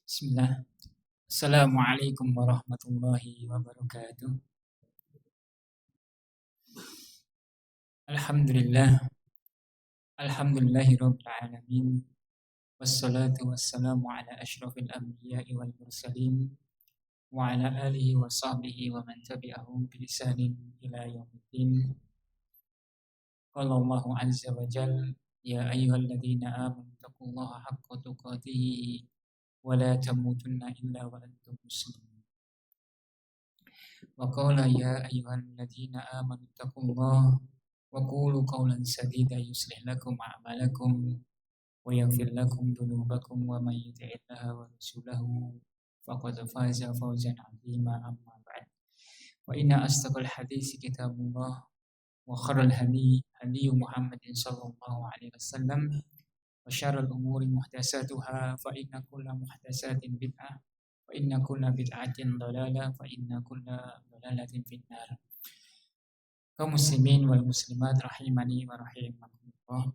Bismillah. Assalamualaikum warahmatullahi wabarakatuh. Alhamdulillah. Alhamdulillahirabbil alamin. Wassalatu wassalamu ala asyrafil anbiya'i wal mursalin wa ala alihi wa sahbihi wa man tabi'ahum bi ihsanin ila yaumiddin. Qala Allahu azza wa jalla, ya ayyuhalladzina amanu taqullaha haqqa tuqatih wa la tamutunna illa wa antum muslimun. Wa qala ya ayyuhalladzina amanu taqullaha wa qulu qawlan sadida yuslih lakum a'malakum wa yaghfir lakum dhunubakum wa may yuti'illaha wa rasulahu faqad faza fawzan 'azima amma ba'd. Wa inna asdaqal haditsi kitabullah wa khairal hadi Muhammadin sallallahu alaihi wasallam wa syarrul umuri muhdatsatuha fa inna kulla muhdatsatin bid'ah wa inna kulla bid'atin dhalalah fa inna kulla dhalalatin finnar. Kaum muslimin wal muslimat rahimani wa rahimakumullah.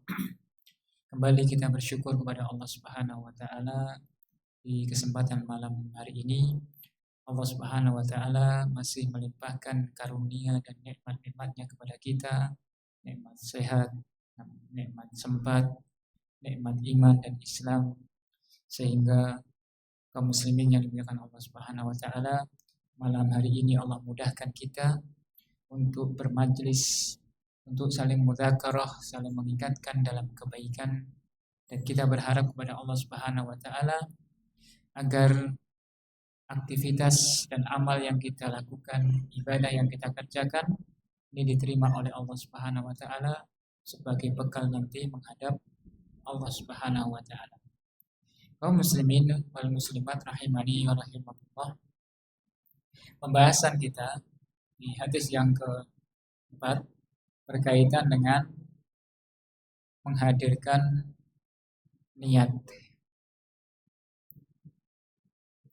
Kembali kita bersyukur kepada Allah Subhanahu wa taala di kesempatan malam hari ini. Allah Subhanahu wa taala masih melimpahkan karunia dan nikmat-nikmatnya kepada kita, nikmat sehat, nikmat sempat, nikmat iman dan Islam, sehingga kaum muslimin yang dimuliakan Allah Subhanahu wa taala, malam hari ini Allah mudahkan kita untuk bermajlis, untuk saling mudzakarah, saling mengingatkan dalam kebaikan, dan kita berharap kepada Allah Subhanahu wa taala agar aktivitas dan amal yang kita lakukan, ibadah yang kita kerjakan ini diterima oleh Allah Subhanahu wa taala sebagai bekal nanti menghadap Allah Subhanahu wa taala. Kaum muslimin wal muslimat rahimani wa rahimakumullah. Pembahasan kita di hadis yang keempat berkaitan dengan menghadirkan niat,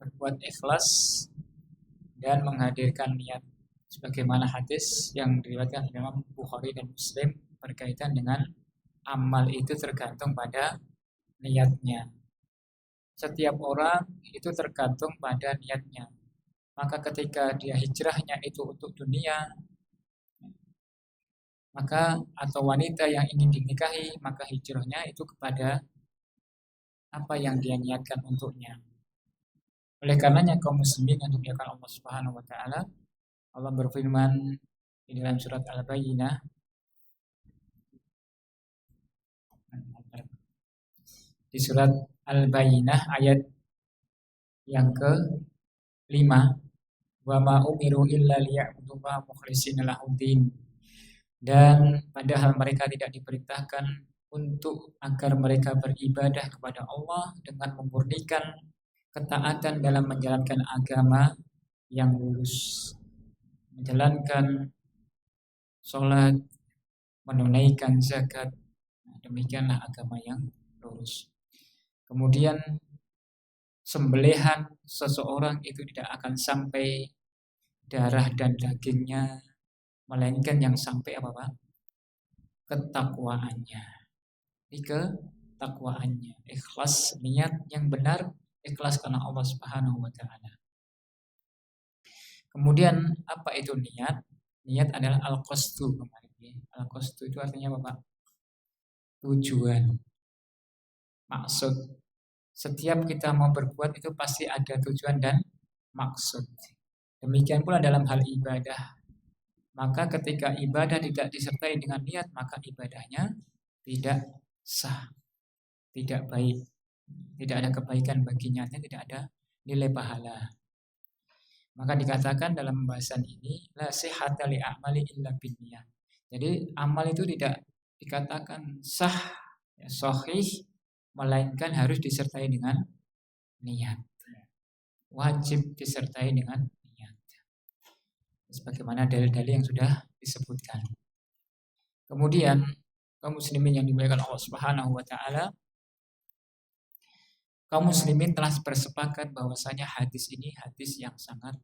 berbuat ikhlas dan menghadirkan niat, sebagaimana hadis yang diriwayatkan Imam Bukhari dan Muslim berkaitan dengan amal itu tergantung pada niatnya. Setiap orang itu tergantung pada niatnya. Maka ketika dia hijrahnya itu untuk dunia, maka atau wanita yang ingin dinikahi, maka hijrahnya itu kepada apa yang dia niatkan untuknya. Oleh karenanya kaum muslimin yang dimuliakan Allah Subhanahu wa taala, Allah berfirman di dalam surat Al-Bayyinah di surat Al-Bayyinah ayat yang ke-5, wa ma umiru illa liya'budullaha mukhlishina lahuddin, dan padahal mereka tidak diperintahkan untuk agar mereka beribadah kepada Allah dengan memurnikan ketaatan dalam menjalankan agama yang lurus, menjalankan sholat, menunaikan zakat. Demikianlah agama yang lurus. Kemudian sembelihan seseorang itu tidak akan sampai darah dan dagingnya, melainkan yang sampai apa Pak? Ketakwaannya. Ini ketakwaannya. Ikhlas, niat yang benar, ikhlas karena Allah Subhanahu wa taala. Kemudian apa itu niat? Niat adalah al-qasdu kemarin. Al-qasdu itu artinya apa Pak? Tujuan. Maksud. Setiap kita mau berbuat itu pasti ada tujuan dan maksud. Demikian pula dalam hal ibadah. Maka ketika ibadah tidak disertai dengan niat, maka ibadahnya tidak sah, tidak baik, tidak ada kebaikan baginya, tidak ada nilai pahala. Maka dikatakan dalam pembahasan ini, la sihhata li a'mali illa binniyah. Jadi amal itu tidak dikatakan sah, ya, sahih, melainkan harus disertai dengan niat. Wajib disertai dengan niat. Sebagaimana dalil-dalil yang sudah disebutkan. Kemudian kaum muslimin yang dimuliakan Allah Subhanahu wa taala, kaum muslimin telah bersepakat bahwasanya hadis ini hadis yang sangat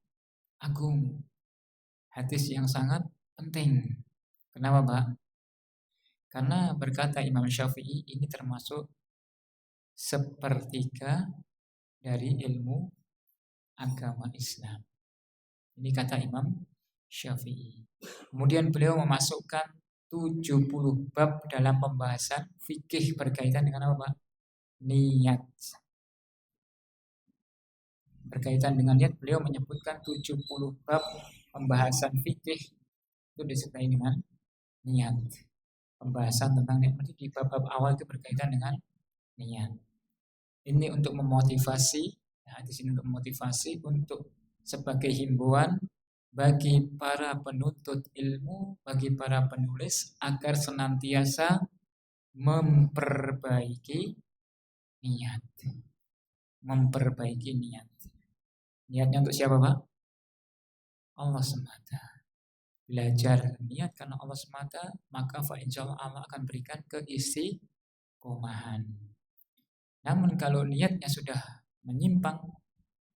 agung. Hadis yang sangat penting. Kenapa, Pak? Karena berkata Imam Syafi'i, ini termasuk sepertiga dari ilmu agama Islam. Ini kata Imam Syafi'i. Kemudian beliau memasukkan 70 bab dalam pembahasan fikih berkaitan dengan apa? Niat. Berkaitan dengan niat, beliau menyebutkan 70 bab pembahasan fikih itu disertai dengan niat. Pembahasan tentang niat di bab-bab awal itu berkaitan dengan niat. Ini untuk memotivasi, di sini untuk memotivasi untuk sebagai himbauan bagi para penuntut ilmu, bagi para penulis agar senantiasa memperbaiki niat. Memperbaiki niat. Niatnya untuk siapa, Pak? Allah semata. Belajar niat karena Allah semata, maka insyaallah Allah akan berikan keistiqomahan. Namun kalau niatnya sudah menyimpang,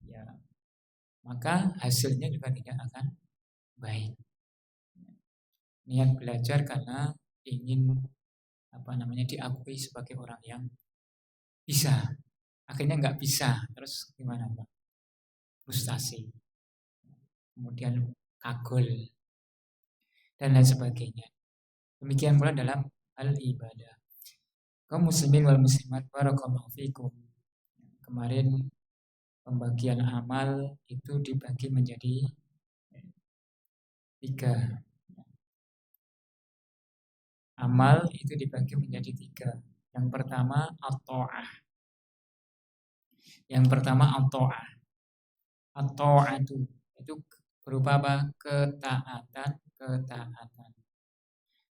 ya maka hasilnya juga tidak akan baik. Niat belajar karena ingin diakui sebagai orang yang bisa, akhirnya nggak bisa, terus gimana, Pak? Frustasi, kemudian kagul dan lain sebagainya. Demikian pula dalam hal ibadah. Kaum muslimin wal muslimat, barakallahu fikum. Kemarin pembagian amal itu dibagi menjadi 3. Amal itu dibagi menjadi 3. Yang pertama at-ta'ah. Yang pertama at-ta'ah. At-ta'ah itu berupa apa? Ketaatan.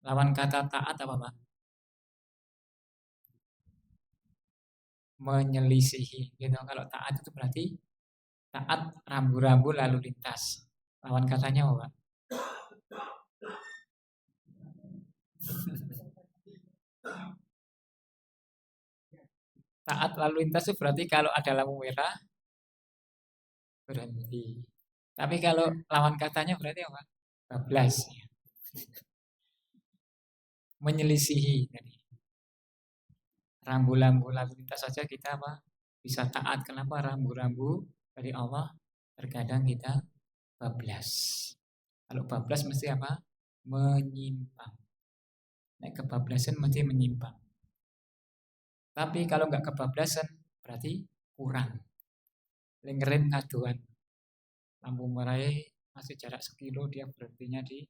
Lawan kata taat apa, Pak? Menyelisihi. Gitu. Kalau taat itu berarti taat rambu-rambu lalu lintas. Lawan katanya apa, Pak? Taat lalu lintas itu berarti kalau ada lampu merah berhenti. Tapi kalau lawan katanya berarti apa? Bablas. Menyelisihi. Rambu-rambu lalu lintas saja kita apa? Bisa taat. Kenapa? Rambu-rambu dari Allah terkadang kita bablas. Kalau bablas mesti apa? Menyimpang. Nah, kebablasan mesti menyimpang. Tapi kalau nggak kebablasan berarti kurang. Lengerin kaduan. Lampu merah masih jarak 1 kilo, dia berhentinya di,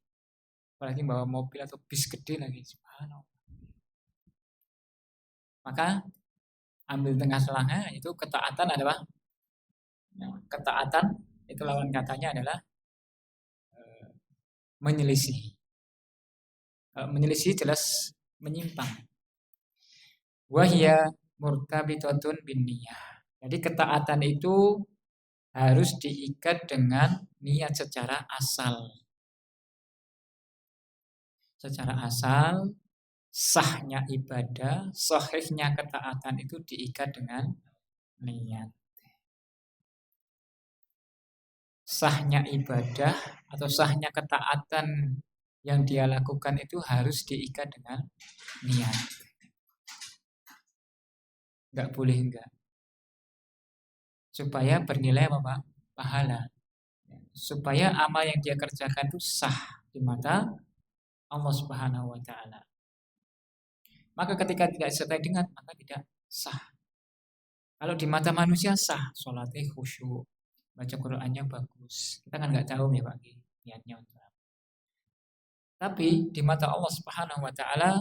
apalagi bawa mobil atau bis gede lagi. Subhanallah. Maka ambil tengah-tengahnya, itu ketaatan adalah, ketaatan itu lawan katanya adalah menyelisih. Kalau menyelisih jelas menyimpang. Wahya murtabitatun bin niyah. Jadi ketaatan itu harus diikat dengan niat secara asal. Secara asal, sahnya ibadah, sahihnya ketaatan itu diikat dengan niat. Sahnya ibadah atau sahnya ketaatan yang dia lakukan itu harus diikat dengan niat. Enggak boleh enggak. Supaya bernilai apa, Pak? Pahala. Supaya amal yang dia kerjakan itu sah di mata Allah Subhanahu wa taala. Maka ketika tidak disertai dengan, maka tidak sah. Kalau di mata manusia sah, sholatnya khusyuk, baca Qur'annya bagus. Kita kan nggak tahu ya Pak, niatnya untuk apa. Tapi di mata Allah Subhanahu wa taala,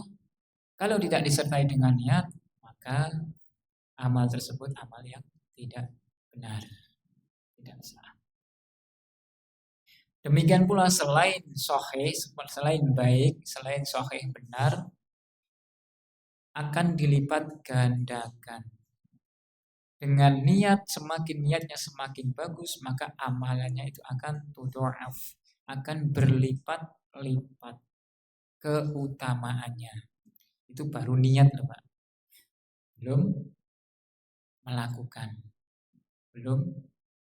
kalau tidak disertai dengan niat, maka amal tersebut amal yang tidak benar, tidak sah. Demikian pula selain sahih, selain baik, selain sahih benar, akan dilipat gandakan. Dengan niat, semakin niatnya semakin bagus, maka amalannya itu akan tudha'af, akan berlipat-lipat keutamaannya. Itu baru niat loh, Pak. Belum melakukan. Belum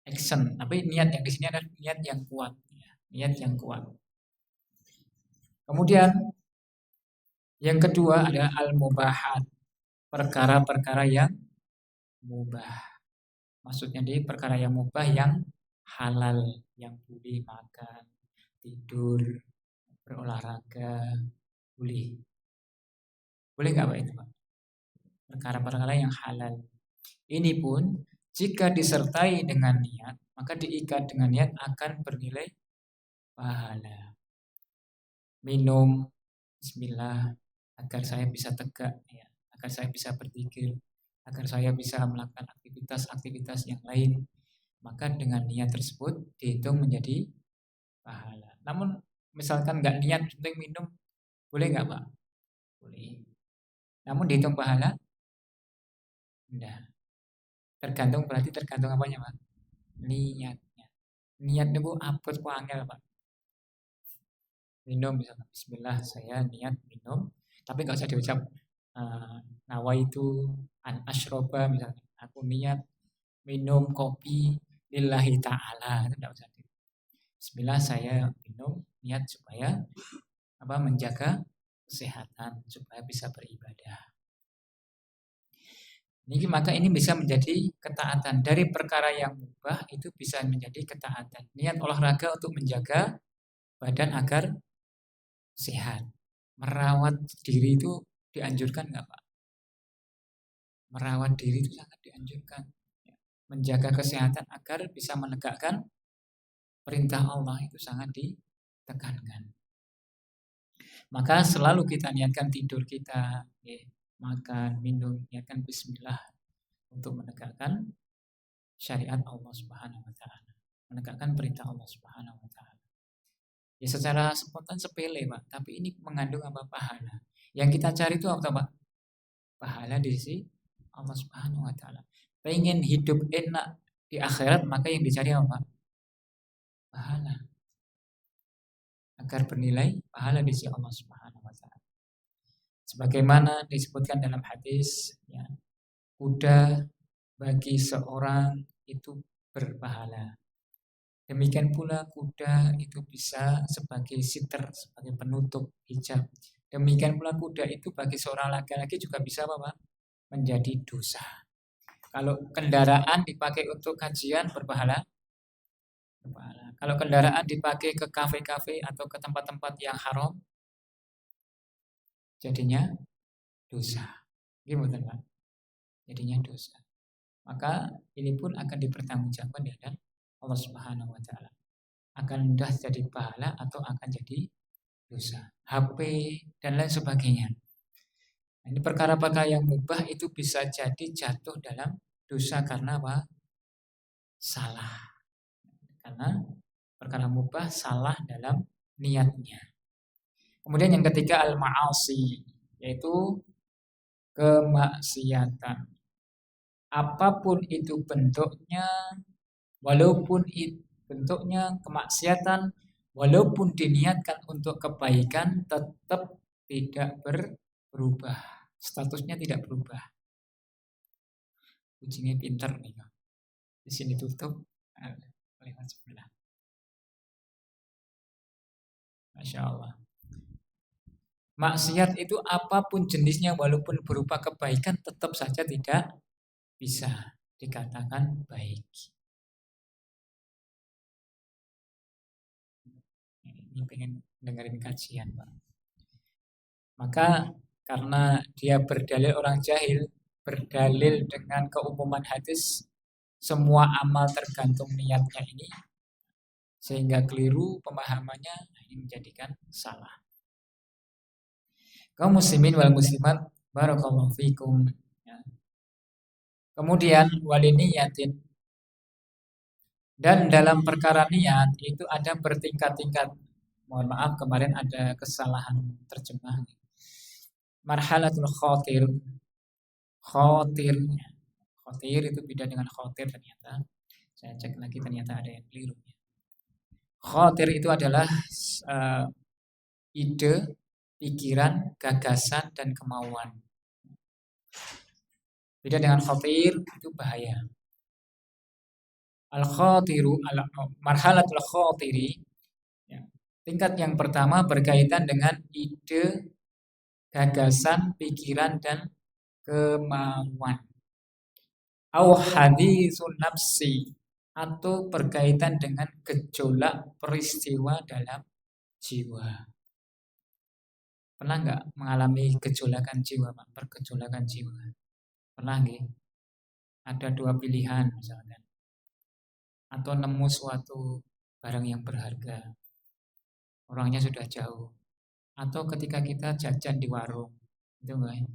action. Tapi niat yang di sini adalah niat yang kuat, niat yang kuat. Kemudian yang kedua adalah al-mubahat, perkara-perkara yang mubah. Maksudnya di perkara yang mubah yang halal, yang boleh makan, tidur, berolahraga, boleh. Boleh nggak Pak itu Pak? Perkara-perkara yang halal. Ini pun jika disertai dengan niat, maka diikat dengan niat akan bernilai pahala. Minum, bismillah, agar saya bisa tegak, ya, agar saya bisa berzikir, agar saya bisa melakukan aktivitas-aktivitas yang lain. Maka dengan niat tersebut dihitung menjadi pahala. Namun misalkan nggak niat, penting minum, boleh nggak Pak? Boleh. Namun dihitung pahala? Enggak. Berarti tergantung apanya Pak? Niatnya. Niat itu apot ku angel Pak. Minum misalkan bismillah saya niat minum, tapi nggak usah diucap nawaitu an asyroba misalnya. Aku niat minum kopi lillahi ta'ala, itu enggak usah. Bismillah saya minum niat supaya menjaga kesehatan supaya bisa beribadah. Maka ini bisa menjadi ketaatan. Dari perkara yang mubah itu bisa menjadi ketaatan. Niat olahraga untuk menjaga badan agar sehat. Merawat diri itu dianjurkan nggak Pak? Merawat diri itu sangat dianjurkan. Menjaga kesehatan agar bisa menegakkan perintah Allah itu sangat ditekankan. Maka selalu kita niatkan tidur kita, makan, minum, niatkan bismillah untuk menegakkan syariat Allah Subhanahu wa taala, menegakkan perintah Allah Subhanahu wa taala. Ya secara spontan sepele, Pak, tapi ini mengandung pahala. Yang kita cari itu apa, Pak? Pahala di sisi Allah Subhanahu wa taala. Pengen hidup enak di akhirat, maka yang dicari apa, Pak? Pahala. Agar bernilai pahala di sisi Allah Subhanahu wa taala. Sebagaimana disebutkan dalam hadis, ya, kuda bagi seorang itu berpahala. Demikian pula kuda itu bisa sebagai siter, sebagai penutup hijab. Demikian pula kuda itu bagi seorang laki-laki juga bisa Pak? Menjadi dosa. Kalau kendaraan dipakai untuk kajian berpahala, berpahala. Kalau kendaraan dipakai ke kafe-kafe atau ke tempat-tempat yang haram, jadinya dosa. Gimana Pak? Jadinya dosa. Maka ini pun akan dipertanggungjawabkan di hadapan Allah Subhanahu wa taala. Akan mudah jadi pahala atau akan jadi dosa. HP dan lain sebagainya. Ini perkara-perkara yang mubah itu bisa jadi jatuh dalam dosa karena apa? Salah. Karena perkara mubah salah dalam niatnya. Kemudian yang ketiga al-ma'asi, yaitu kemaksiatan. Apapun itu bentuknya, walaupun itu bentuknya kemaksiatan, walaupun diniatkan untuk kebaikan, tetap tidak berubah. Statusnya tidak berubah. Kucingnya pintar nih. Di sini tutup, lewat sebelah. Masya Allah. Maksiat itu apapun jenisnya, walaupun berupa kebaikan, tetap saja tidak bisa dikatakan baik. Ini pengen dengerin kajian, Pak. Maka karena dia berdalil orang jahil, berdalil dengan keumuman hadis, semua amal tergantung niatnya ini, sehingga keliru pemahamannya, ini menjadikan salah. Kaum muslimin wal muslimat, barakallahu fikum. Ya. Kemudian waliniyatin. Dan dalam perkara niat itu ada bertingkat-tingkat. Mohon maaf kemarin ada kesalahan terjemah. Marhalatul khotir. Khotir. Khotir itu beda dengan khotir ternyata. Saya cek lagi ternyata ada yang keliru. Khotir itu adalah ide, pikiran, gagasan, dan kemauan. Beda dengan khotir itu bahaya. Al-khotiru, marhalatul khotiri, ya. Tingkat yang pertama berkaitan dengan ide, gagasan, pikiran, dan kemauan. au haditsun nafsi, atau berkaitan dengan gejolak peristiwa dalam jiwa. Pernah nggak mengalami gejolakan jiwa, Pak? Pergejolakan jiwa. Pernah nggih? Ada dua pilihan misalkan. Atau nemu suatu barang yang berharga. Orangnya sudah jauh. Atau ketika kita jajan di warung. Itu enggak ya?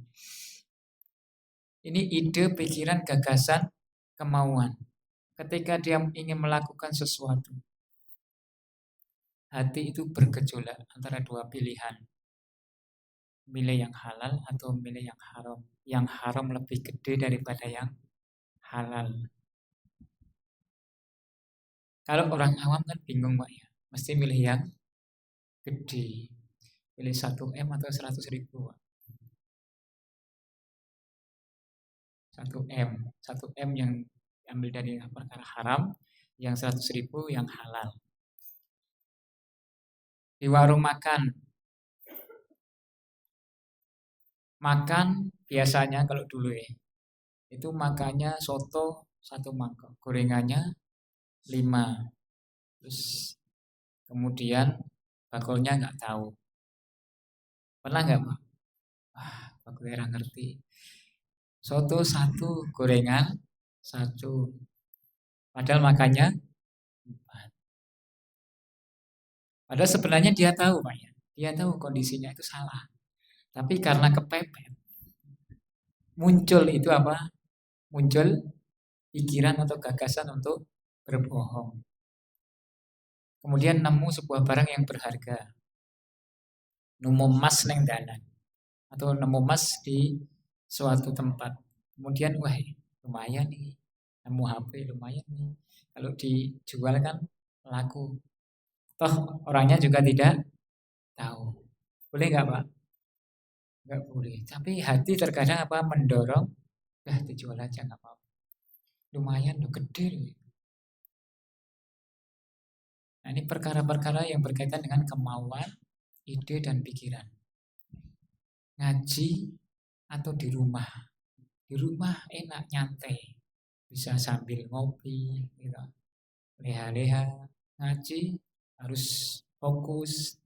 Ini ide, pikiran, gagasan, kemauan. Ketika dia ingin melakukan sesuatu, hati itu bergejolak antara dua pilihan. Milih yang halal atau milih yang haram. Yang haram lebih gede daripada yang halal. Kalau orang awam kan bingung Pak ya. Mesti milih yang gede. Pilih 1 M atau 100.000 Pak. 1 M. 1 M yang diambil dari perkara haram. Yang 100.000 yang halal. Di warung makan. Makan biasanya kalau dulu ya. Itu makannya soto 1 mangkok. Gorengannya 5. Terus kemudian bakulnya nggak tahu. Pernah nggak Pak? Wah, bakulnya ngerti. Soto 1, gorengan 1. Padahal makannya 4. Padahal sebenarnya dia tahu Pak ya. Dia tahu kondisinya itu salah. Tapi karena kepepet, muncul itu apa? Muncul pikiran atau gagasan untuk berbohong. Kemudian nemu sebuah barang yang berharga. Nemu emas neng dalan. Atau nemu emas di suatu tempat. Kemudian wah lumayan nih. Nemu HP lumayan nih. Kalau dijual kan laku. Toh orangnya juga tidak tahu. Boleh nggak Pak? Nggak boleh. Tapi hati terkadang apa mendorong, dijual aja nggak apa-apa. Lumayan loh, gede loh. Nah ini perkara-perkara yang berkaitan dengan kemauan, ide dan pikiran. Ngaji atau di rumah. Di rumah enak nyantai. Bisa sambil ngopi, gitu. Leha-leha. Ngaji harus fokus.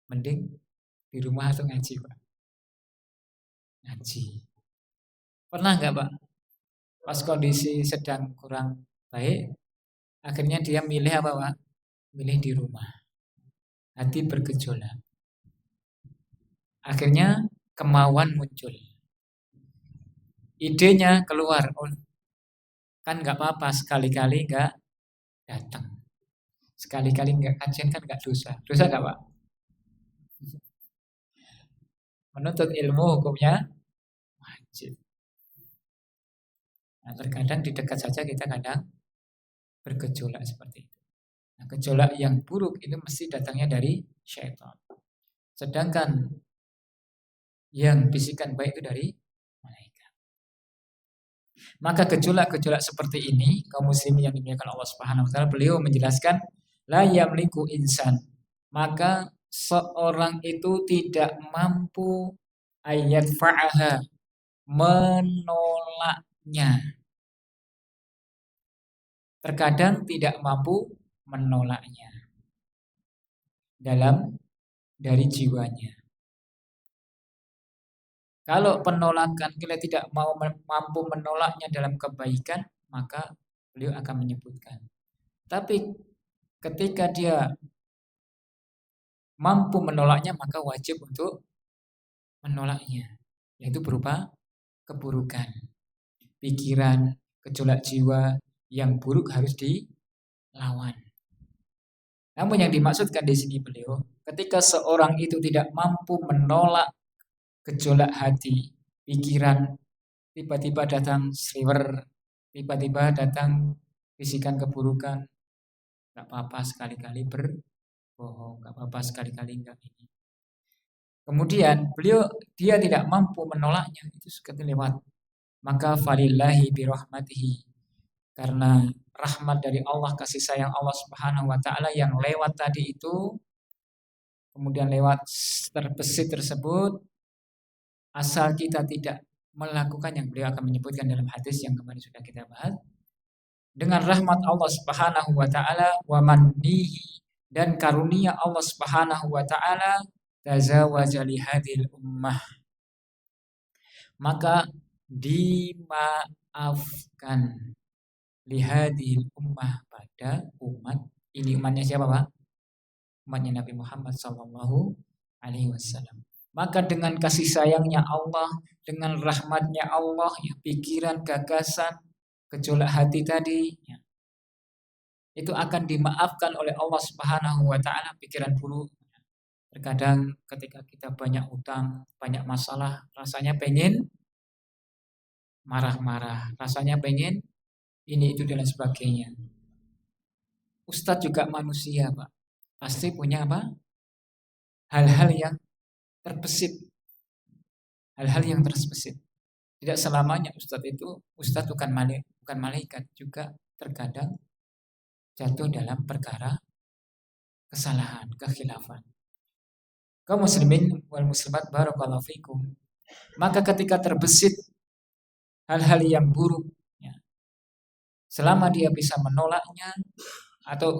Mending di rumah atau ngaji Pak? Ngaji. Pernah nggak Pak? Pas kondisi sedang kurang baik, akhirnya dia milih apa Pak? Milih di rumah. Hati bergejolak. Akhirnya kemauan muncul. Idenya keluar. Oh, kan nggak apa-apa sekali-kali nggak datang. Sekali-kali nggak kajian kan nggak dosa. Dosa nggak Pak? Menuntut ilmu hukumnya wajib. Nah, terkadang di dekat saja kita kadang bergejolak seperti itu. Nah, gejolak yang buruk itu mesti datangnya dari syaitan. Sedangkan yang bisikan baik itu dari malaikat. Maka gejolak-gejolak seperti ini, kaum muslimin yang dimuliakan Allah Subhanahu wa taala, beliau menjelaskan la yamliku insan. Maka seorang itu tidak mampu ayat fa'aha, menolaknya. Terkadang tidak mampu menolaknya dari jiwanya. Kalau penolakan kita tidak mampu menolaknya dalam kebaikan, maka beliau akan menyebutkan. Tapi ketika dia mampu menolaknya, maka wajib untuk menolaknya. Yaitu berupa keburukan. Pikiran, gejolak jiwa yang buruk harus dilawan. Namun yang dimaksudkan di sini beliau, ketika seorang itu tidak mampu menolak gejolak hati, pikiran, tiba-tiba datang sliwer, tiba-tiba datang bisikan keburukan, nggak apa-apa sekali-kali berbohong, nggak apa-apa sekali-kali nggak ini. Kemudian dia tidak mampu menolaknya, itu sekali lewat. Maka falillahi birahmatihi, karena rahmat dari Allah, kasih sayang Allah Subhanahu wa taala yang lewat tadi itu, kemudian lewat terbesit tersebut, asal kita tidak melakukan yang beliau akan menyebutkan dalam hadis yang kemarin sudah kita bahas, dengan rahmat Allah Subhanahu wa taala wa mannihi, dan karunia Allah Subhanahu wa taala, tazawaja li hadhil ummah, maka dimaafkan li hadhil ummah, pada umat ini. Umatnya siapa, Pak? Umatnya Nabi Muhammad sallallahu alaihi wasallam. Maka dengan kasih sayangnya Allah, dengan rahmatnya Allah, ya, pikiran, gagasan, gejolak hati tadi, ya, itu akan dimaafkan oleh Allah Subhanahu wa taala. Pikiran buruk, terkadang ketika kita banyak utang, banyak masalah, rasanya pengen marah-marah, rasanya pengen ini itu dan lain sebagainya. Ustadz juga manusia, Pak. Pasti punya apa? Hal-hal yang terbesit. Hal-hal yang terbesit. Tidak selamanya Ustadz bukan malaikat, juga terkadang jatuh dalam perkara kesalahan, kekhilafan. Kaum muslimin wal muslimat barakallahu fikum. Maka ketika terbesit hal-hal yang buruk, ya, selama dia bisa menolaknya, atau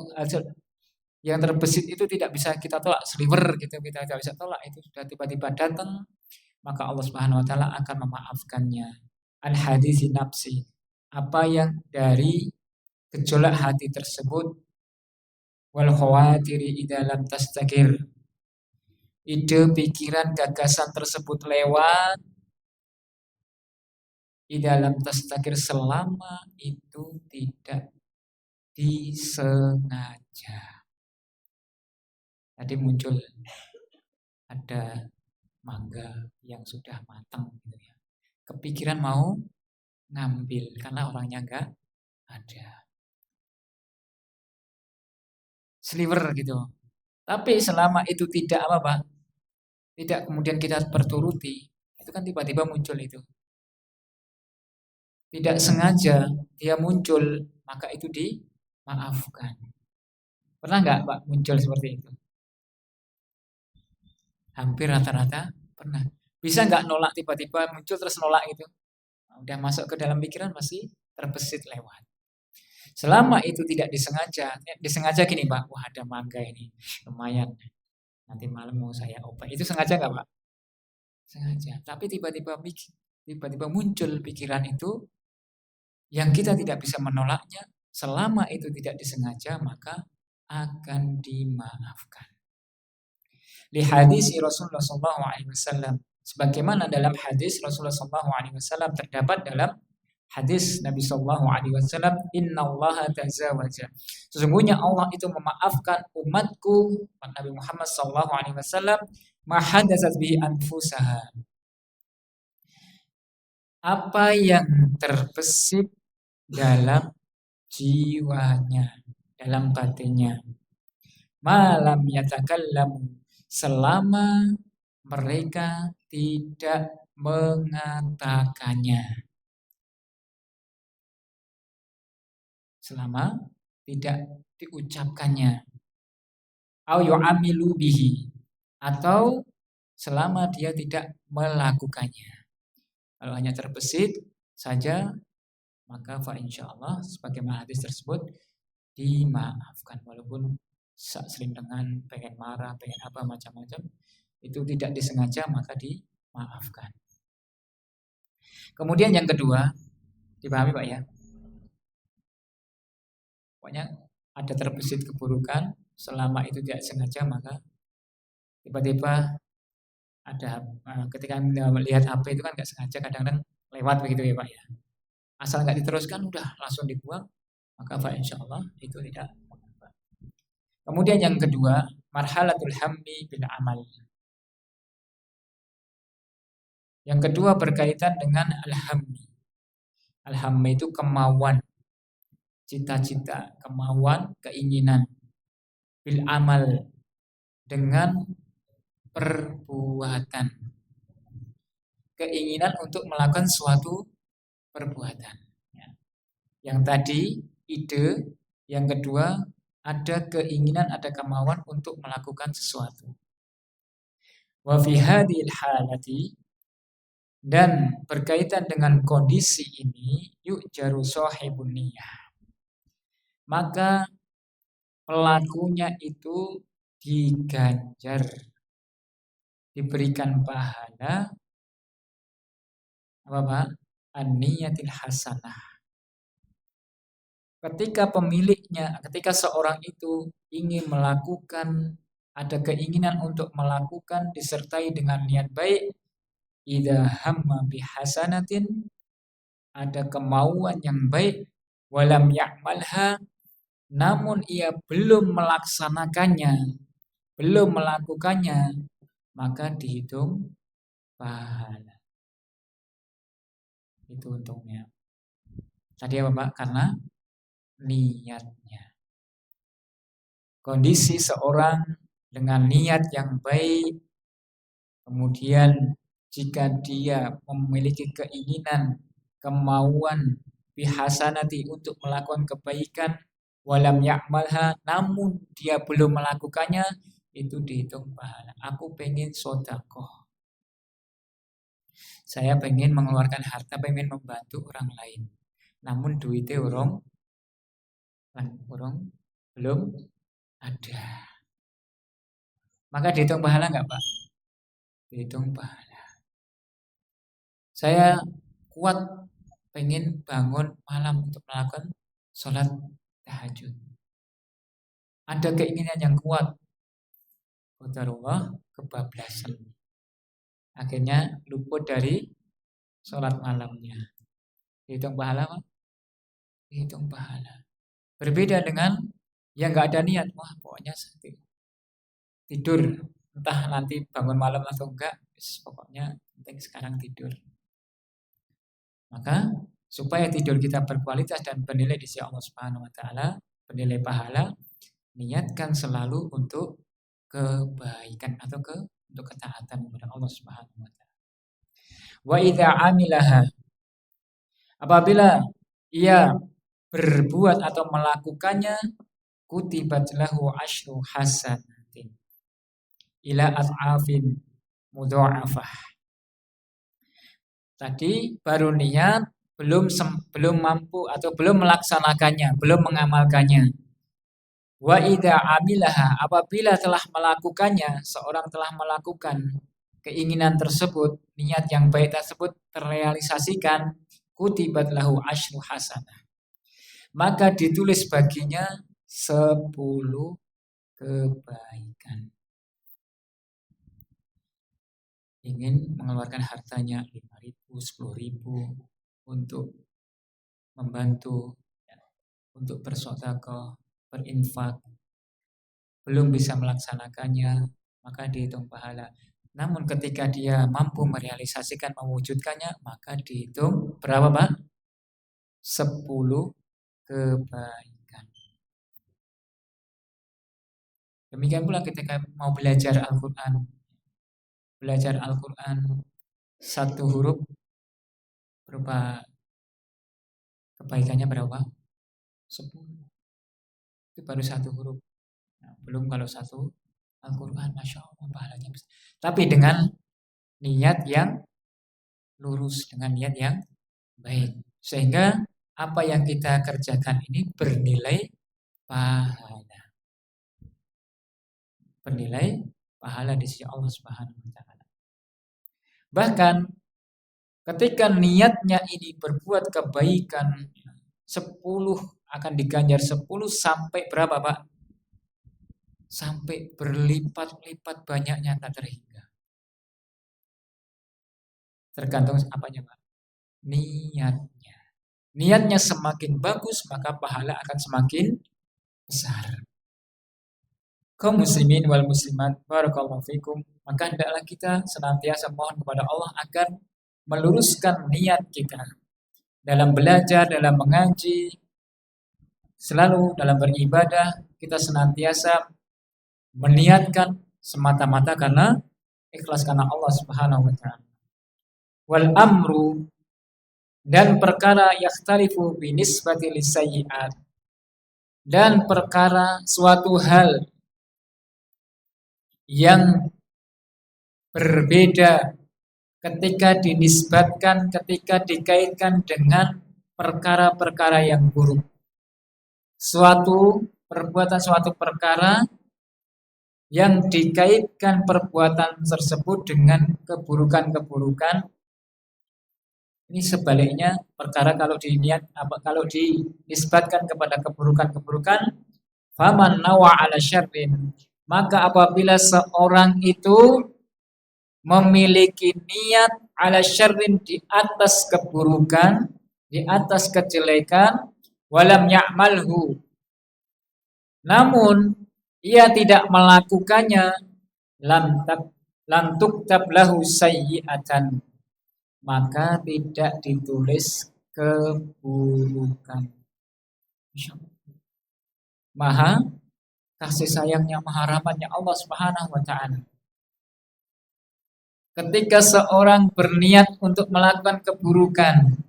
yang terbesit itu tidak bisa kita tolak, sliver gitu, kita tidak bisa tolak, itu sudah tiba-tiba datang, maka Allah Subhanahu wa taala akan memaafkannya. Al-hadisi nafsi, apa yang dari gejolak hati tersebut, wal khawatiri idza lam tastakir, ide, pikiran, gagasan tersebut lewat, idza lam tastakir, selama itu tidak disengaja. Tadi muncul ada mangga yang sudah matang gitu ya. Kepikiran mau ngambil karena orangnya enggak ada. Sliver gitu. Tapi selama itu tidak apa-apa, tidak kemudian kita berturuti, itu kan tiba-tiba muncul itu. Tidak sengaja dia muncul, maka itu dimaafkan. Pernah enggak, Pak, muncul seperti itu? Hampir rata-rata pernah. Bisa nggak nolak, tiba-tiba muncul terus nolak itu? Udah masuk ke dalam pikiran masih terbesit lewat. Selama itu tidak disengaja gini, Pak, wah ada mangga ini, lumayan, nanti malam mau saya obat. Itu sengaja nggak, Pak? Sengaja. Tapi tiba-tiba muncul pikiran itu, yang kita tidak bisa menolaknya. Selama itu tidak disengaja, maka akan dimaafkan. Li hadis Rasulullah SAW, sebagaimana dalam hadis Rasulullah SAW terdapat dalam hadis Nabi SAW, Innallaha tazawaja, sesungguhnya Allah itu memaafkan umatku, umat Nabi Muhammad SAW, ma hadatsat bihi anfusaha, apa yang terbesit dalam jiwanya, dalam batinnya, malam yatakallamu, selama mereka tidak mengatakannya. Selama tidak diucapkannya. Au yu'amilu bihi, atau selama dia tidak melakukannya. Kalau hanya terbesit saja, maka fa insyaallah sebagaimana hadis tersebut dimaafkan, walaupun sering dengan pengen marah, pengen apa macam-macam, itu tidak disengaja maka dimaafkan. Kemudian yang kedua, dipahami, Pak, ya? Pokoknya ada terbesit keburukan, selama itu tidak sengaja maka tiba-tiba ada, ketika melihat HP itu kan nggak sengaja, kadang-kadang lewat begitu ya, Pak, ya. Asal nggak diteruskan udah langsung dibuang, maka fa insyaallah itu tidak mengapa. Kemudian yang kedua, marhalatul hammi bil amal. Yang kedua berkaitan dengan al-hammi. Al-hammi itu kemauan, cita-cita, kemauan, keinginan. Bil amal, dengan perbuatan. Keinginan untuk melakukan suatu perbuatan. Yang tadi ide, yang kedua ada keinginan, ada kemauan untuk melakukan sesuatu. Wa fi hadhil halati, Dan berkaitan dengan kondisi ini, yuk jaru sahibun niyah. Maka pelakunya itu diganjar, diberikan pahala apa Pak? An-niyatil hasanah. Ketika seorang itu ingin melakukan, ada keinginan untuk melakukan disertai dengan niat baik, idza hamma bihasanatin, ada kemauan yang baik, walam ya'malha, namun ia belum melaksanakannya, belum melakukannya, maka dihitung pahala. Itu untungnya. Tadi apa Pak? Karena niatnya. Kondisi seorang dengan niat yang baik, kemudian jika dia memiliki keinginan, kemauan bihasanati untuk melakukan kebaikan, walam ya'malha, namun dia belum melakukannya, itu dihitung pahala. Aku pengen sedekah, saya pengen mengeluarkan harta, pengen membantu orang lain, namun duitnya orang belum ada. Maka dihitung pahala nggak Pak? Dihitung pahala. Saya kuat pengen bangun malam untuk melakukan sholat tahajud. Ada keinginan yang kuat. Qadarullah kebablasan. Akhirnya luput dari sholat malamnya. Dihitung pahala Pak? Dihitung pahala. Berbeda dengan yang nggak ada niat. Wah pokoknya tidur. Entah nanti bangun malam atau enggak. Pokoknya penting sekarang tidur. Maka supaya tidur kita berkualitas dan bernilai di sisi Allah Subhanahu wa taala, bernilai pahala, niatkan selalu untuk kebaikan atau untuk ketaatan kepada Allah Subhanahu wa taala. Wa idza amilaha, apabila ia berbuat atau melakukannya, kutibat lahu asyru hasanatin ila ad'afin mudha'afah. Tadi baru niat, belum mampu atau belum melaksanakannya, belum mengamalkannya. Wa idza amilaha, apabila telah melakukannya, seorang telah melakukan keinginan tersebut, niat yang baik tersebut terrealisasikan, kutibat lahu asyru hasanah. Maka ditulis baginya 10 kebaikan. Ingin mengeluarkan hartanya 5.000, 10.000 untuk membantu, untuk bersedekah, berinfak, belum bisa melaksanakannya, maka dihitung pahala. Namun ketika dia mampu merealisasikan, mewujudkannya, maka dihitung berapa Pak? 10 kebaikan. Demikian pula ketika mau belajar Al-Quran. Belajar Al-Quran satu huruf berupa kebaikannya berapa? 10. Itu baru satu huruf. Nah, belum kalau satu Al-Quran, Masya Allah pahalanya besar. Tapi dengan niat yang lurus, dengan niat yang baik. Sehingga apa yang kita kerjakan ini bernilai pahala. Bernilai pahala di sisi Allah Subhanahu wa taala. Bahkan ketika niatnya ini berbuat kebaikan 10 akan diganjar 10 sampai berapa Pak? Sampai berlipat-lipat banyaknya tak terhingga. Tergantung apanya Pak? Niatnya. Niatnya semakin bagus maka pahala akan semakin besar. Kaum muslimin wal muslimat, barakallahu fikum, maka hendaklah kita senantiasa mohon kepada Allah agar meluruskan niat kita dalam belajar, dalam mengaji, selalu dalam beribadah, kita senantiasa meniatkan semata-mata karena ikhlas karena Allah Subhanahu wa taala. Wal amru, dan perkara yakhtalifu binisbati lisayyi'at, dan perkara suatu hal yang berbeda ketika dinisbatkan, ketika dikaitkan dengan perkara-perkara yang buruk. Suatu perbuatan, suatu perkara yang dikaitkan perbuatan tersebut dengan keburukan-keburukan. Ini sebaliknya perkara kalau dinisbatkan kepada keburukan-keburukan, faman nawa ala syarrin, maka apabila seorang itu memiliki niat ala syarrin, di atas keburukan, di atas kejelekan, walam ya'malhu, namun ia tidak melakukannya, lam tuktab lahu sayyi'atan, maka tidak ditulis keburukan. Maha kasih sayangnya, maha rahmatnya Allah Subhanahu wa taala. Ketika seorang berniat untuk melakukan keburukan,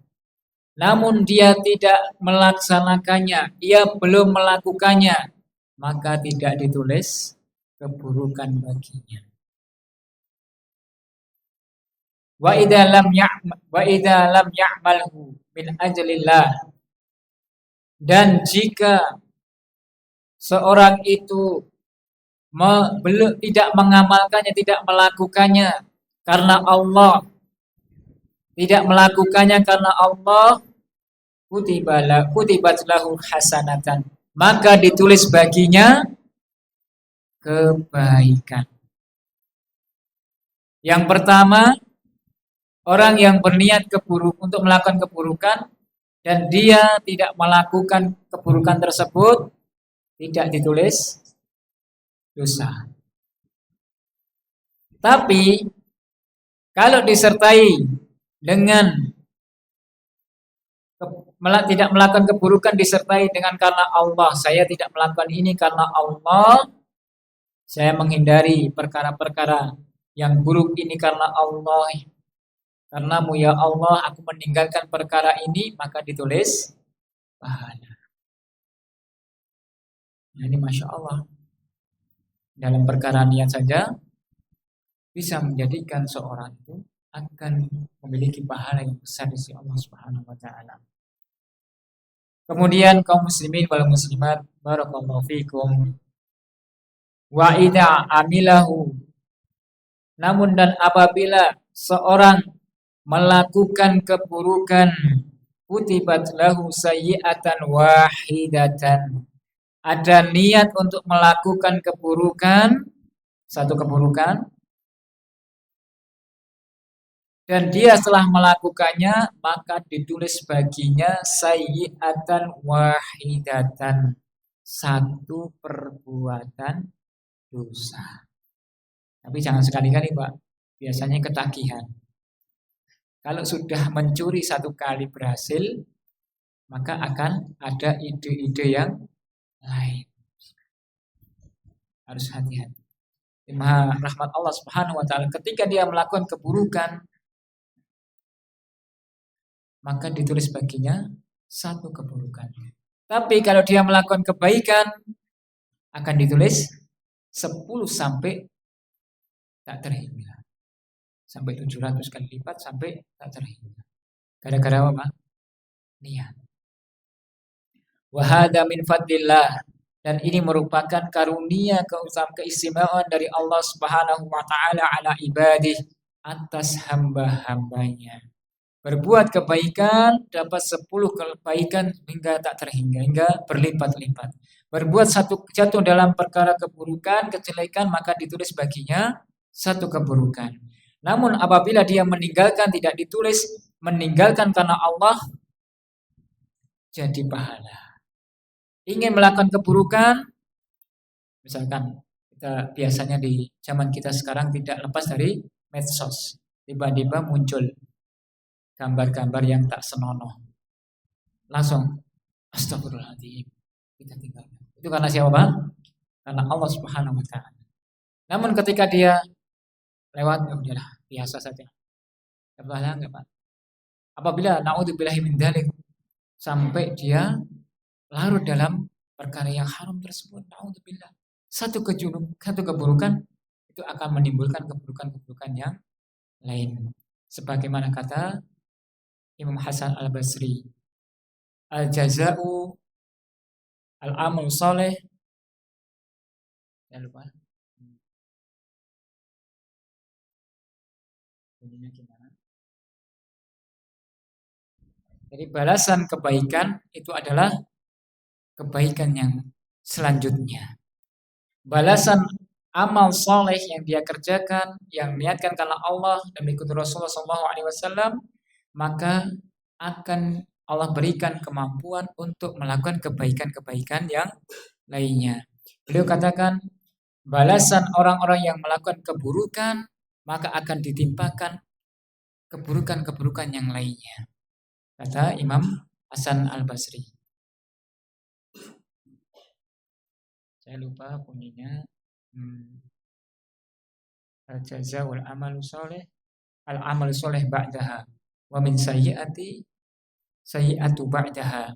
namun dia tidak melaksanakannya, ia belum melakukannya, maka tidak ditulis keburukan baginya. Wa idza lam ya'malhu min ajlillah, dan jika seorang itu tidak mengamalkannya, tidak melakukannya karena Allah, tidak melakukannya karena Allah, kutibat lahu hasanatan, maka ditulis baginya kebaikan. Yang pertama, orang yang berniat untuk melakukan keburukan dan dia tidak melakukan keburukan tersebut, tidak ditulis dosa. Tapi kalau disertai dengan tidak melakukan keburukan, disertai dengan karena Allah, saya tidak melakukan ini karena Allah, saya menghindari perkara-perkara yang buruk ini karena Allah, karenamu ya Allah aku meninggalkan perkara ini, maka ditulis pahala. Nah, ini Masya Allah, dalam perkara niat saja bisa menjadikan seorang itu akan memiliki pahala yang besar di sisi Allah Subhanahu wa taala. Kemudian kaum muslimin wal muslimat, barakallahu fikum, wa idza amilahu, namun dan apabila seorang melakukan keburukan, kutibat lahu sayyi'atan wahidatan, ada niat untuk melakukan keburukan, satu keburukan, dan dia setelah melakukannya, maka ditulis baginya sayyi'atan wahidatan, satu perbuatan dosa. Tapi jangan sekali-kali Pak, biasanya ketagihan. Kalau sudah mencuri satu kali berhasil, maka akan ada ide-ide yang lain. Harus hati-hati. Maha rahmat Allah Subhanahu wa taala, ketika dia melakukan keburukan, maka ditulis baginya satu keburukan. Tapi kalau dia melakukan kebaikan, akan ditulis 10 sampai tak terhingga. Sampai 700 kali lipat, sampai tak terhingga. Gara-gara apa? Niat. Wa hadza min fadlillah, dan ini merupakan karunia, keistimewaan dari Allah Subhanahu wa taala ala ibadih, atas hamba-hambanya. Berbuat kebaikan dapat 10 kebaikan hingga tak terhingga, hingga berlipat-lipat. Berbuat satu jatuh dalam perkara keburukan, kejelekan, maka ditulis baginya satu keburukan. Namun apabila dia meninggalkan, tidak ditulis meninggalkan karena Allah, jadi pahala. Ingin melakukan keburukan, misalkan kita biasanya di zaman kita sekarang tidak lepas dari medsos, tiba-tiba muncul gambar-gambar yang tak senonoh, langsung astagfirullahaladzim, kita tinggalkan. Itu karena siapa Pak? Karena Allah Subhanahu wa taala. Namun ketika dia lewat, ya udahlah, biasa saja. Enggak Pak. Apabila naudzubillahi min dzalik, sampai dia larut dalam perkara yang haram tersebut, naudzubillah, satu keburukan itu akan menimbulkan keburukan-keburukan yang lain. Sebagaimana kata Imam Hasan Al-Basri, al-jaza'u al-amal soleh. Jangan lupa. Bunyinya gimana? Jadi balasan kebaikan itu adalah kebaikan yang selanjutnya. Balasan amal soleh yang dia kerjakan, yang niatkan karena Allah dan mengikuti Rasulullah SAW, maka akan Allah berikan kemampuan untuk melakukan kebaikan-kebaikan yang lainnya. Beliau katakan, balasan orang-orang yang melakukan keburukan, maka akan ditimpakan keburukan-keburukan yang lainnya. Kata Imam Hasan Al-Basri. Saya lupa bunyinya. Al-jazaa'ul amalu soleh, al-amalu soleh ba'daha, wa min sayyi'atu ba'daha.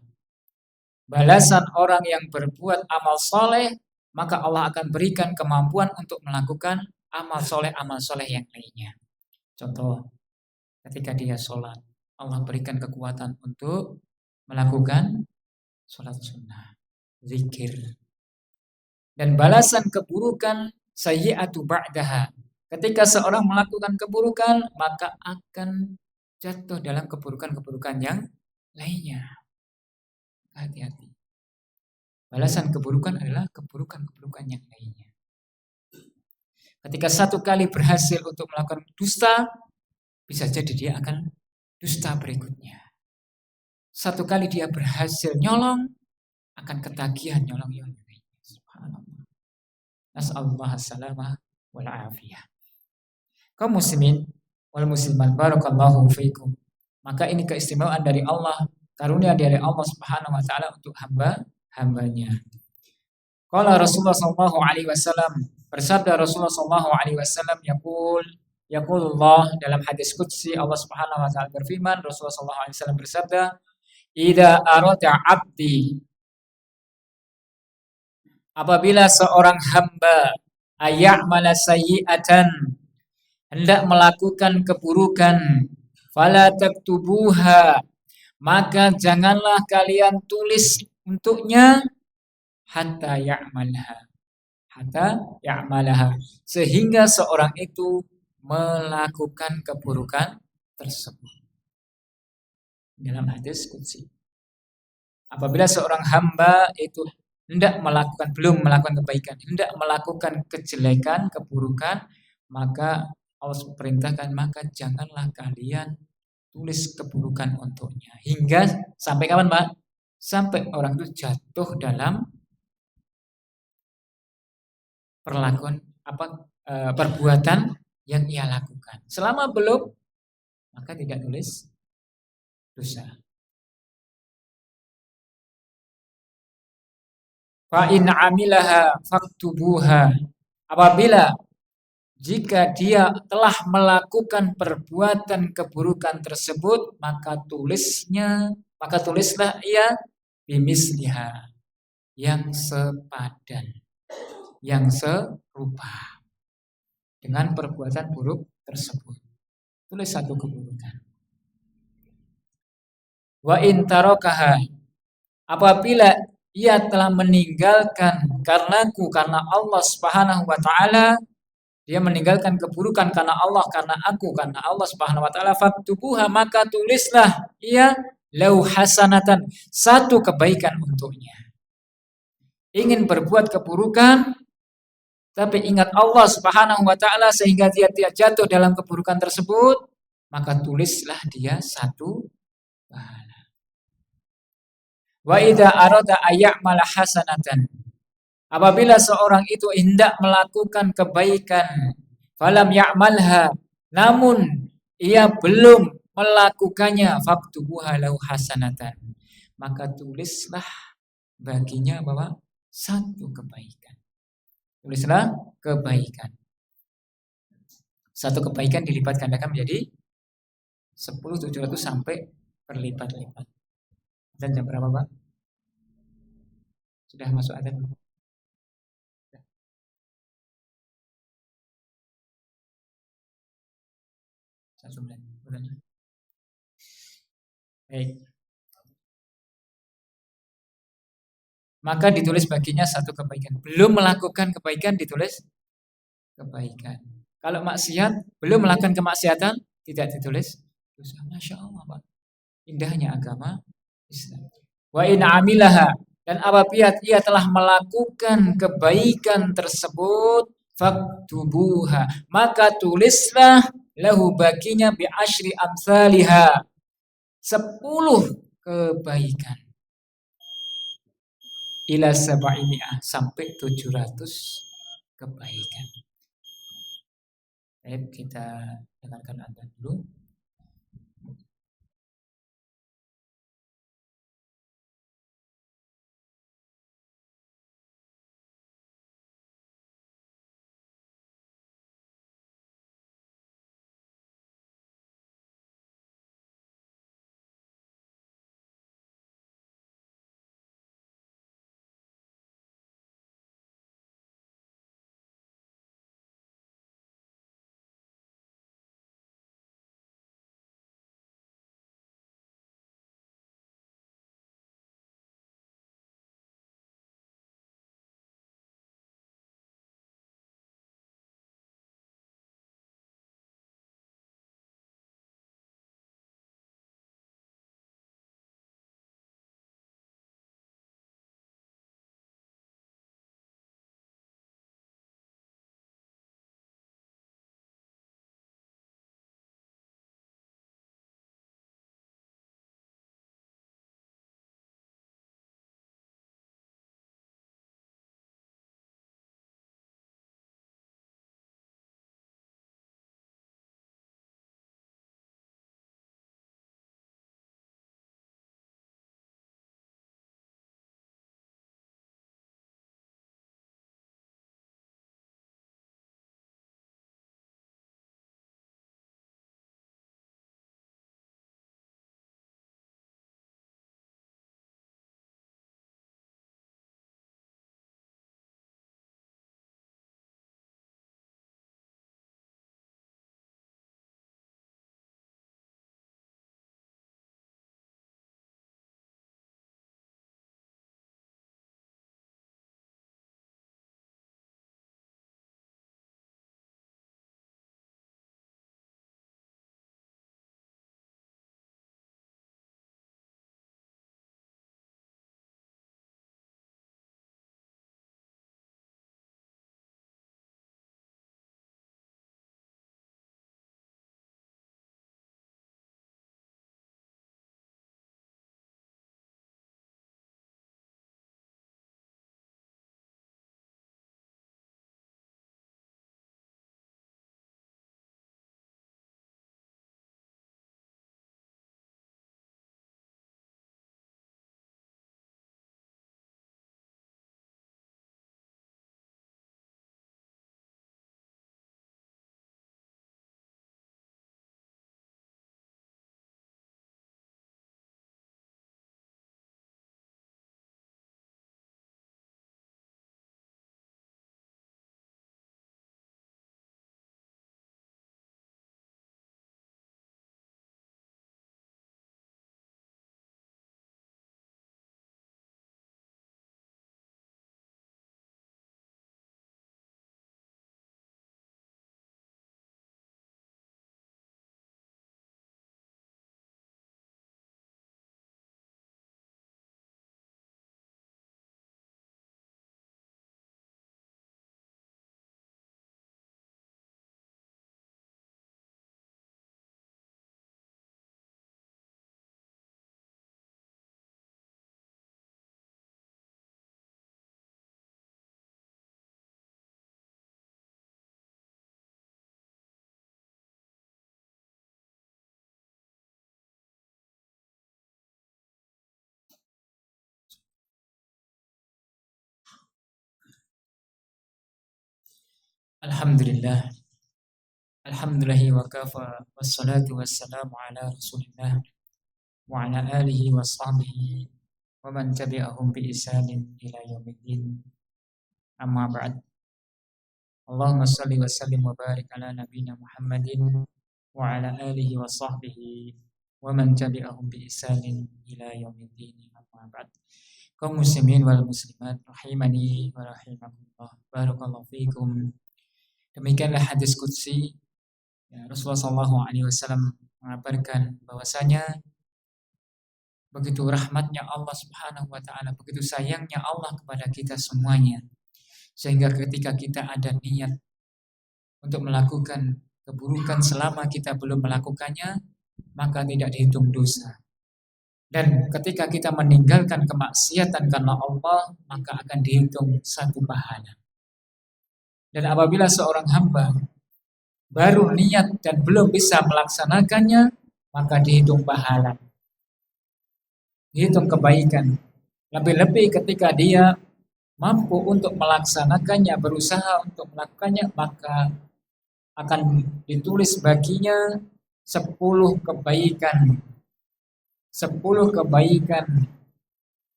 Balasan orang yang berbuat amal soleh, maka Allah akan berikan kemampuan untuk melakukan amal soleh yang lainnya. Contoh, ketika dia sholat, Allah berikan kekuatan untuk melakukan sholat sunnah, zikir. Dan balasan keburukan sayyi'atu ba'daha. Ketika seorang melakukan keburukan, maka akan jatuh dalam keburukan-keburukan yang lainnya. Hati-hati. Balasan keburukan adalah keburukan-keburukan yang lainnya. Ketika satu kali berhasil untuk melakukan dusta, bisa jadi dia akan dusta berikutnya. Satu kali dia berhasil nyolong, akan ketagihan nyolong yang lainnya. Subhanallah. Nas'alullah as-salamah wal afiyah. Kaum muslimin wal muslimat, barakallahu fiikum. Maka ini keistimewaan dari Allah, karunia dari Allah Subhanahu wa taala untuk hambanya. Qala Rasulullah sallallahu alaihi wasallam, bersabda Rasulullah sallallahu alaihi wasallam, yaqulullah, dalam hadis qudsi Allah Subhanahu wa taala berfirman, Rasulullah sallallahu alaihi wasallam bersabda, "Idza arada 'abdi", apabila seorang hamba ayya'mala sayyi'atan, hendak melakukan keburukan, fala taktubuha, maka janganlah kalian tulis untuknya, hatta ya'malaha, sehingga seorang itu melakukan keburukan tersebut. Dalam hadis qudsi, apabila seorang hamba itu belum melakukan kebaikan, hendak melakukan kejelekan, keburukan, maka Allah perintahkan, maka janganlah kalian tulis keburukan untuknya. Hingga sampai kapan, Pak? Sampai orang itu jatuh dalam perbuatan yang ia lakukan. Selama belum, maka tidak tulis dosa. Fa in 'amilaha faktubuha, apabila jika dia telah melakukan perbuatan keburukan tersebut, maka tulislah ia bimisliha, yang sepadan, yang serupa dengan perbuatan buruk tersebut. Tulis satu keburukan. Wa in tarakaha, apabila ia telah meninggalkan karena Allah Subhanahu wa taala, dia meninggalkan keburukan karena Allah, karena Allah Subhanahu wa taala, faktubuha, maka tulislah ia lau hasanatan, satu kebaikan untuknya. Ingin berbuat keburukan tapi ingat Allah Subhanahu wa taala sehingga dia tidak jatuh dalam keburukan tersebut, maka tulislah dia satu pahala. Wa idza arada ayya'mala hasanatan, apabila seorang itu hendak melakukan kebaikan, falam ya'malha, namun ia belum melakukannya, faktubuha lahu hasanatan, maka tulislah baginya bahwa satu kebaikan. Tulislah kebaikan. Satu kebaikan dilipat gandakan menjadi 10.700 sampai berlipat-lipat. Dan jam berapa, Pak? Sudah masuk adzan belum? Satu menit. Baik. Maka ditulis baginya satu kebaikan. Belum melakukan kebaikan ditulis kebaikan. Kalau maksiat, belum melakukan kemaksiatan, tidak ditulis dosa. Masya Allah, Pak. Indahnya agama Islam. Wa in amilaha, dan apabila ia telah melakukan kebaikan tersebut, faktubuha, maka tulislah lahu baginya bi asyri amsalihha, 10 kebaikan, ila sab'imi'ah, sampai 700 kebaikan. Baik, kita dengarkan adzan dulu. Alhamdulillah. Alhamdulillahi wa kafa, wassalatu wassalamu ala rasulillah wa ala alihi wa sahbihi wa man tabi'ahum bi ihsanin ila yaumiddin. Amma ba'd. Allahumma salli wa sallim wa barik ala nabiyyina Muhammadin wa ala alihi wa sahbihi wa man tabi'ahum bi ihsanin ila yaumiddin. Amma ba'd. Kaum muslimin wal muslimat rahimani wa rahimakumullah. Barakallahu fiikum. Demikianlah hadis qudsi, ya, Rasulullah sallallahu alaihi wasallam mengabarkan bahwasanya begitu rahmatnya Allah Subhanahu wa taala, begitu sayangnya Allah kepada kita semuanya, sehingga ketika kita ada niat untuk melakukan keburukan selama kita belum melakukannya, maka tidak dihitung dosa. Dan ketika kita meninggalkan kemaksiatan karena Allah, maka akan dihitung satu pahala. Dan apabila seorang hamba baru niat dan belum bisa melaksanakannya, maka dihitung pahala, dihitung kebaikan. Lebih-lebih ketika dia mampu untuk melaksanakannya, berusaha untuk melakukannya, maka akan ditulis baginya 10 kebaikan. 10 kebaikan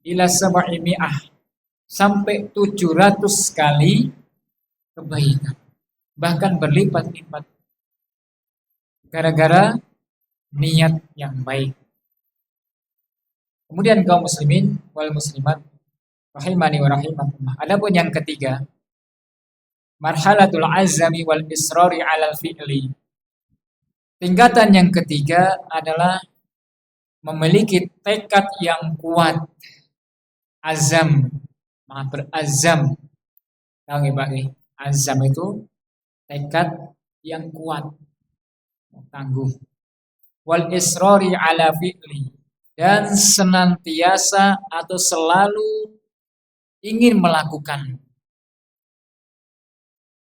ila sab'imi'ah, sampai 700 kali kebaikan. Bahkan berlipat-lipat gara-gara niat yang baik. Kemudian kaum muslimin wal muslimat rahimani wa rahimakumullah. Adapun yang ketiga, marhalatul azami wal israri 'alal fi'li. Tingkatan yang ketiga adalah memiliki tekad yang kuat. Azam, berazam. Tahu nggih Pak? Azam itu tekad yang kuat, tangguh. Wal israri 'ala fi'li, dan senantiasa atau selalu ingin melakukan.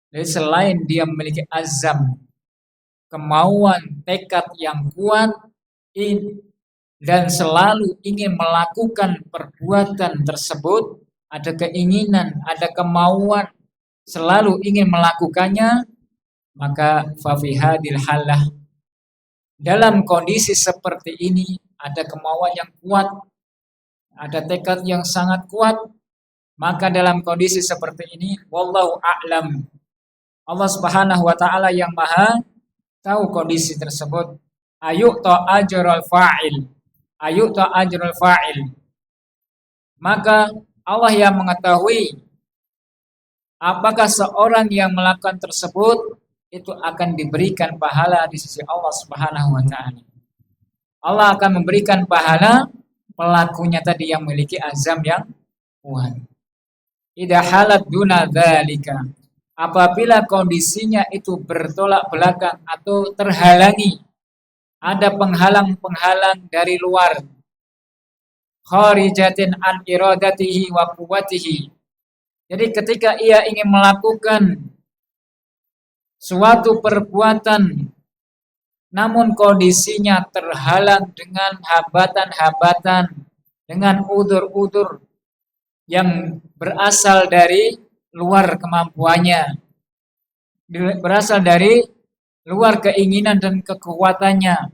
Jadi selain dia memiliki azam, kemauan, tekad yang kuat, dan selalu ingin melakukan perbuatan tersebut, ada keinginan, ada kemauan, selalu ingin melakukannya, maka fafi hadil halah, dalam kondisi seperti ini, ada kemauan yang kuat, ada tekad yang sangat kuat, maka dalam kondisi seperti ini, wallahu a'lam, Allah Subhanahu wa taala yang maha tahu kondisi tersebut. Ayu'ta ajrul fa'il, ayu'ta ajrul fa'il, maka Allah yang mengetahui apakah seorang yang melakukan tersebut itu akan diberikan pahala di sisi Allah Subhanahu wa taala. Allah akan memberikan pahala pelakunya tadi yang memiliki azam yang kuat. Idza halat duna dzalika, apabila kondisinya itu bertolak belakang atau terhalangi, ada penghalang-penghalang dari luar, kharijatin an iradatihi wa quwwatihi. Jadi ketika ia ingin melakukan suatu perbuatan namun kondisinya terhalang dengan hambatan-hambatan, dengan udzur-udzur yang berasal dari luar kemampuannya, berasal dari luar keinginan dan kekuatannya.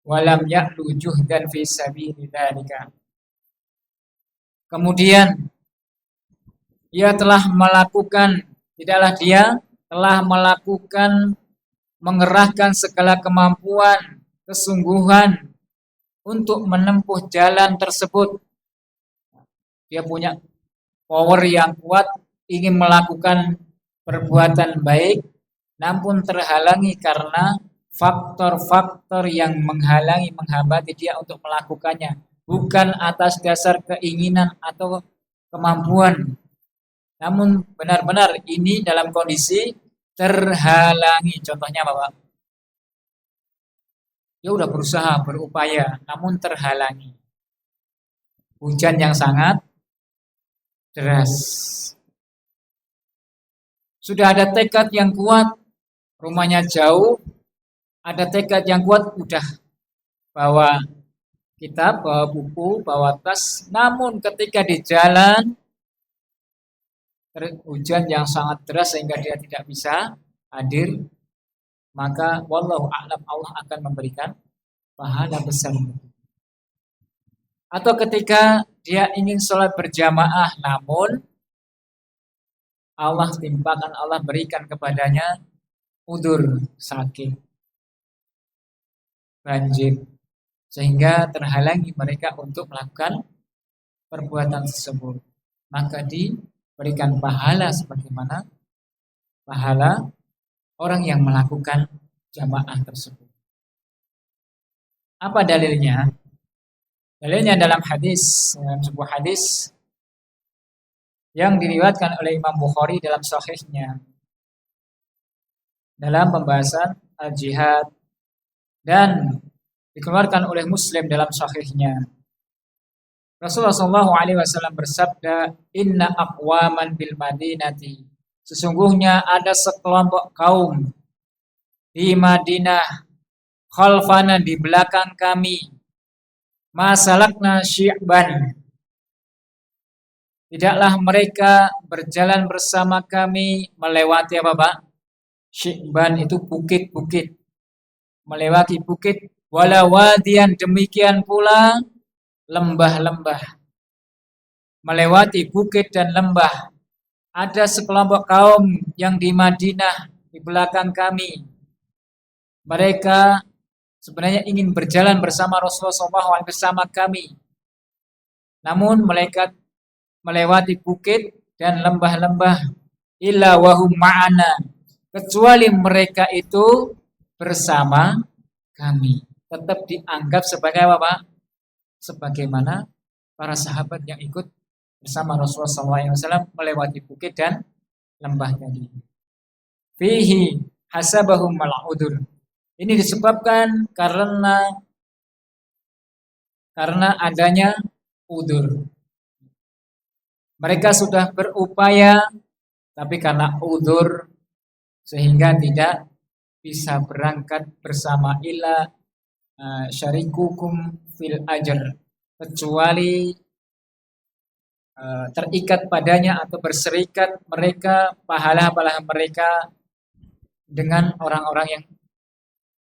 Walam ya'lu juhdan fi sabilidzalika. Kemudian ia telah melakukan, tidaklah dia telah melakukan, mengerahkan segala kemampuan, kesungguhan untuk menempuh jalan tersebut. Dia punya power yang kuat, ingin melakukan perbuatan baik, namun terhalangi karena faktor-faktor yang menghalangi, menghambati dia untuk melakukannya, bukan atas dasar keinginan atau kemampuan, namun benar-benar ini dalam kondisi terhalangi. Contohnya apa, Pak? Dia udah berusaha, berupaya, namun terhalangi. Hujan yang sangat deras. Sudah ada tekad yang kuat, rumahnya jauh, ada tekad yang kuat, udah bawa kitab, bawa buku, bawa tas, namun ketika di jalan hujan yang sangat deras sehingga dia tidak bisa hadir, maka wallahu a'lam, Allah akan memberikan pahala besar. Atau ketika dia ingin sholat berjamaah, namun Allah timpakan, Allah berikan kepadanya udzur sakit, banjir, sehingga terhalangi mereka untuk melakukan perbuatan tersebut. Maka diberikan pahala sebagaimana pahala orang yang melakukan jamaah tersebut. Apa dalilnya? Dalilnya dalam sebuah hadis yang diriwayatkan oleh Imam Bukhari dalam sahihnya dalam pembahasan al-jihad dan dikeluarkan oleh Muslim dalam sahihnya. Rasulullah SAW bersabda, "Inna aqwaman bil Madinati." Sesungguhnya ada sekelompok kaum di Madinah, khalfana di belakang kami, masalakna syi'ban. Tidaklah mereka berjalan bersama kami melewati apa, Pak? Syi'ban itu bukit-bukit. Melewati bukit, wala wadian, demikian pula lembah-lembah. Melewati bukit dan lembah. Ada sekelompok kaum yang di Madinah di belakang kami. Mereka sebenarnya ingin berjalan bersama Rasulullah SAW bersama kami. Namun mereka melewati bukit dan lembah-lembah, illa wahum ma'ana, kecuali mereka itu bersama kami. Tetap dianggap sebagai apa? Sebagaimana para sahabat yang ikut bersama Rasulullah SAW melewati bukit dan lembah tadi. Fihi hasabahum mal'udur. Ini disebabkan karena adanya udur. Mereka sudah berupaya, tapi karena udur sehingga tidak bisa berangkat bersama ila syarikukum fil ajr, kecuali terikat padanya atau berserikat mereka pahala-pahala mereka dengan orang-orang yang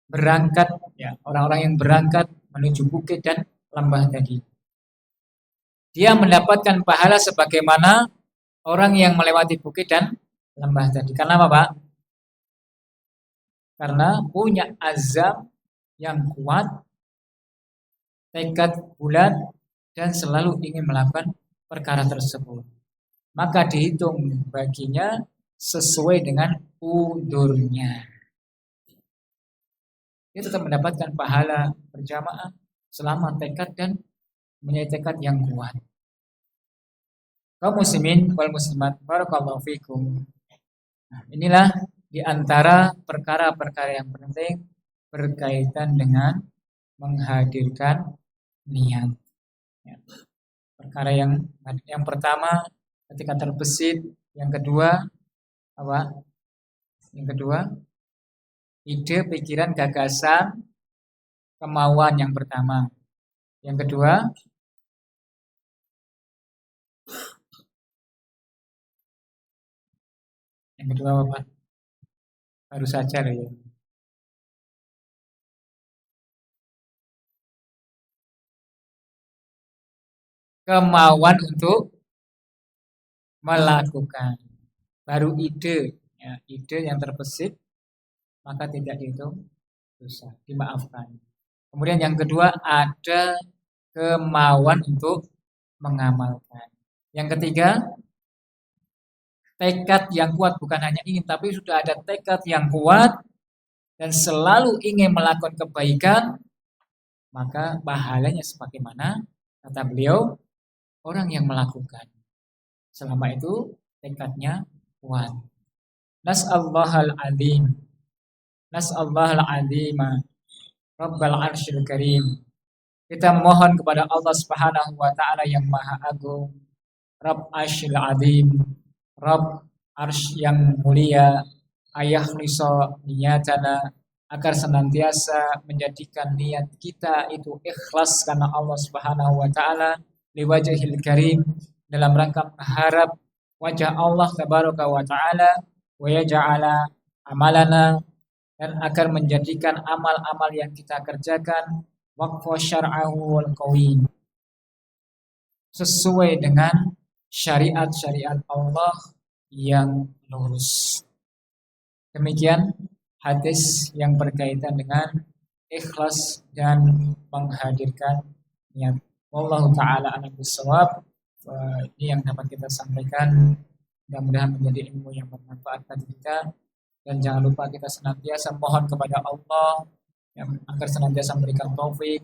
berangkat, ya, orang-orang yang berangkat menuju bukit dan lembah tadi. Dia mendapatkan pahala sebagaimana orang yang melewati bukit dan lembah tadi. Karena apa, Pak? Karena punya azam yang kuat, tekad bulat, dan selalu ingin melakukan perkara tersebut. Maka dihitung baginya sesuai dengan udurnya. Dia tetap mendapatkan pahala berjamaah selama tekad dan mempunyai tekad yang kuat. Kaum muslimin wal muslimat, barakallahu fikum. Nah, inilah di antara perkara-perkara yang penting berkaitan dengan menghadirkan niat. Ya. Perkara yang pertama ketika terbesit, yang kedua apa? Yang kedua ide, pikiran, gagasan, kemauan yang pertama. Yang kedua apa? Baru saja loh ya. Kemauan untuk melakukan. Baru ide, ya, ide yang terbesit maka tidak dihitung dosa, dimaafkan. Kemudian yang kedua ada kemauan untuk mengamalkan. Yang ketiga, tekad yang kuat, bukan hanya ingin, tapi sudah ada tekad yang kuat dan selalu ingin melakukan kebaikan, maka pahalanya sebagaimana kata beliau, orang yang melakukan. Selama itu tekadnya kuat. Nas'allahal azim. Nas'allahal azima. Rabbal arsyil karim. Kita mohon kepada Allah Subhanahu wa taala yang Maha Agung, Rabb arsyil azim, Rabb arsy yang mulia, ayakhlisa niyatana, agar senantiasa menjadikan niat kita itu ikhlas karena Allah Subhanahu wa taala, liwajhil karim, dalam rangka mengharap wajah Allah tabaraka wa taala, wa yaj'ala amalana, dan agar menjadikan amal-amal yang kita kerjakan waqfa syar'ahu wal qawim, sesuai dengan syariat-syariat Allah yang lurus. Demikian hadis yang berkaitan dengan ikhlas dan menghadirkan niat. Wallahu taala a'lam bissawab. Ini yang dapat kita sampaikan. Mudah-mudahan menjadi ilmu yang bermanfaat bagi kita, dan jangan lupa kita senantiasa mohon kepada Allah yang agar senantiasa memberikan taufik,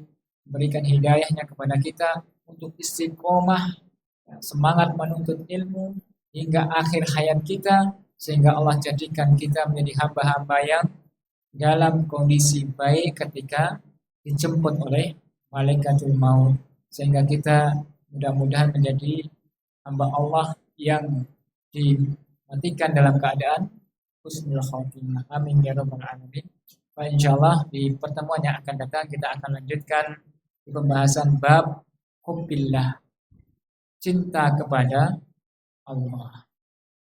memberikan hidayahnya kepada kita untuk istiqomah, semangat menuntut ilmu hingga akhir hayat kita, sehingga Allah jadikan kita menjadi hamba-hamba yang dalam kondisi baik ketika dijemput oleh malaikatul maut, sehingga kita mudah-mudahan menjadi hamba Allah yang dimatikan dalam keadaan husnul khatimah. Amin ya rabbal alamin. Insyaallah di pertemuan yang akan datang kita akan lanjutkan di pembahasan bab hubbillah, cinta kepada Allah.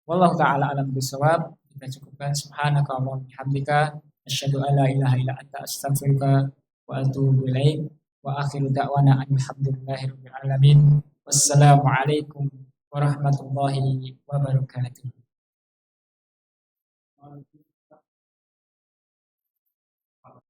Wallahu taala alam bisawab. Kita cukupkan. Subhanaka wa bihamdika asyhadu an la ilaha illa anta astaghfiruka wa atubu ilaik. Wa akhiru da'wana alhamdulillahirabbil alamin. Wassalamu alaikum warahmatullahi wabarakatuh.